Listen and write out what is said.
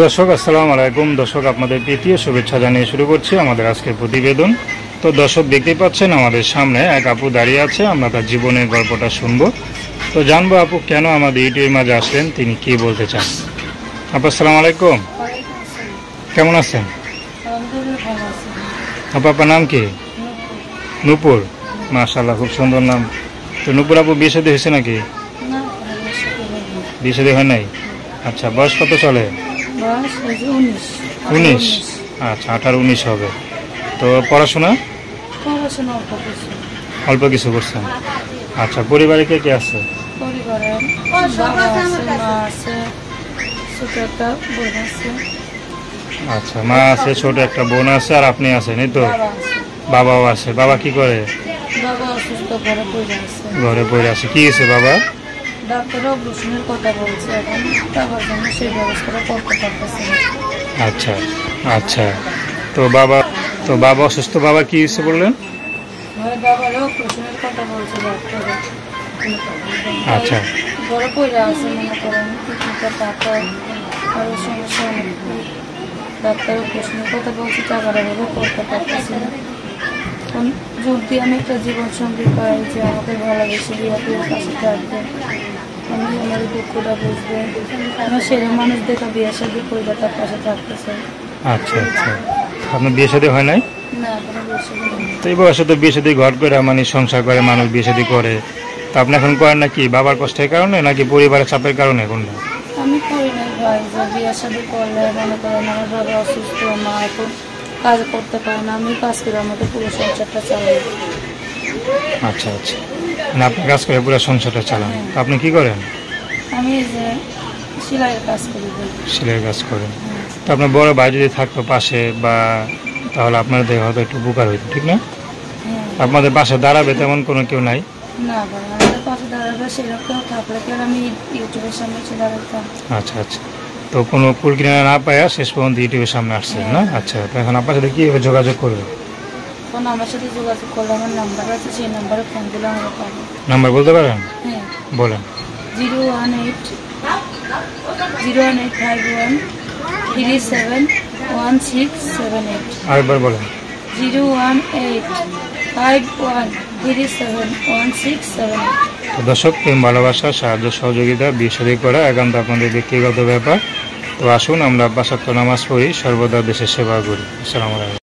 দর্শক আসসালামু আলাইকুম। দর্শক আপনাদের প্রীতীয় শুভেচ্ছা জানিয়ে শুরু করছি আমাদের আজকের প্রতিবেদন। তো দর্শক দেখতেই পাচ্ছেন আমাদের সামনে এক আপু দাঁড়িয়ে আছে, আমরা তার জীবনের গল্পটা শুনবো। তো জানবো আপু কেন আমাদের ইউটিউবের মাঝে আসলেন, তিনি কি বলতে চান। আপু আসসালামু আলাইকুম, কেমন আছেন? আপু আপনার নাম কি? নূপুর, মাশাআল্লাহ খুব সুন্দর নাম। তো নূপুর আপু বিয়ে শাদী হয়েছে নাকি? বিয়ে শাদী হয় নাই? আচ্ছা, বয়স কত চলে? 19। আচ্ছা, 18-19 হবে। তো পড়াশোনা অল্প কিছু করছেন। আচ্ছা, পরিবারে কে কে আছে? আচ্ছা, মা আছে, ছোট একটা বোন আছে, আর আপনি আছেন, এই তো? বাবাও আছে। বাবা কি করে? ঘরে পড়ে আছে। কি হয়েছে বাবা? ডাক্তার অপারেশনের কথা বলছে, এখন টাকার জন্য সেই ব্যবস্থাটা করতে পারতেছে না। আচ্ছা আচ্ছা, তো বাবা অসুস্থ। বাবা কি হয়েছে বললেন? বাবার অপারেশনের কথা বলছে ডাক্তার। আচ্ছা, ঘরে পড়ে আছে, মনে করেন কিডনিটা পাথর, আরো সমস্যা অনেক। ডাক্তার অপারেশনের কথা বলছে, টাকার অভাবে করতে পারতেছে না। যদি আমি একটা জীবন সঙ্গী পাই যে আমাকে ভালোবেসে বিয়ে করে পাশে থাকবে, আমি আমার দুঃখটা বুঝবে, আমার সেরা মানুষ দেখা বিয়ে শাদী করে তার পাশে থাকতে চাই। আচ্ছা আচ্ছা, আপনার বিয়ে শাদী হয় নাই? না, কোনো বিয়ে শাদী নেই। তো এই বয়সে তো বিয়ে শাদী ঘর করে মানে সংসার করে মানুষ বিয়ে শাদী করে। তো আপনি এখন করেন নাকি বাবার কষ্টের কারণে নাকি পরিবারের চাপের কারণে কোনটা? আমি করি নাই ভাই, যে বিয়ে শাদী করলে মনে করেন আমার বাবা অসুস্থ, মা এখন কাজ করতে পারে না, আমি কাজ করে আমাদের পুরো সংসারটা চালাই। আচ্ছা আচ্ছা, মানে আপনি কাজ করে পুরো সংসারটা চালান। তো আপনি কি করেন? আমি এই যে সেলাইয়ের কাজ করি। সেলাই কাজ করেন। তো আপনার বড় ভাই যদি থাকতো পাশে বা, তাহলে আপনাদের হয়তো একটু উপকার হইতো, ঠিক না? আপনাদের পাশে দাঁড়াবে তেমন কোনো কেউ নাই? না ভাই, আমাদের পাশে দাঁড়াবে সেরকম কেউ থাকলে কেউ আমি ইউটিউবের সামনে এসে দাঁড়াতাম। আচ্ছা আচ্ছা, তো কোনো কুল কিনারা না পায়া শেষ পর্যন্ত ইউটিউবের সামনে আসছেন না? আচ্ছা, তো এখন আপনার সাথে কীভাবে যোগাযোগ করবে? ফোন আমার সাথে যোগাযোগ করলে আমার নাম্বার আছে, সেই নাম্বারে ফোন দিলে আমরা পাবো। নাম্বার বলতে পারেন? হ্যাঁ, বলেন। 018-051371678। আরেকবার বলেন। 018-51371678। তো দর্শক, প্রেম ভালোবাসা সাহায্য সহযোগিতা বিয়ে শাদী করা একান্ত আপনাদের ব্যক্তিগত ব্যাপার। তো আসুন আমরা 5 ওয়াক্ত নামাজ পড়ি, সর্বদা দেশের সেবা করি। আসসালামু আলাইকুম।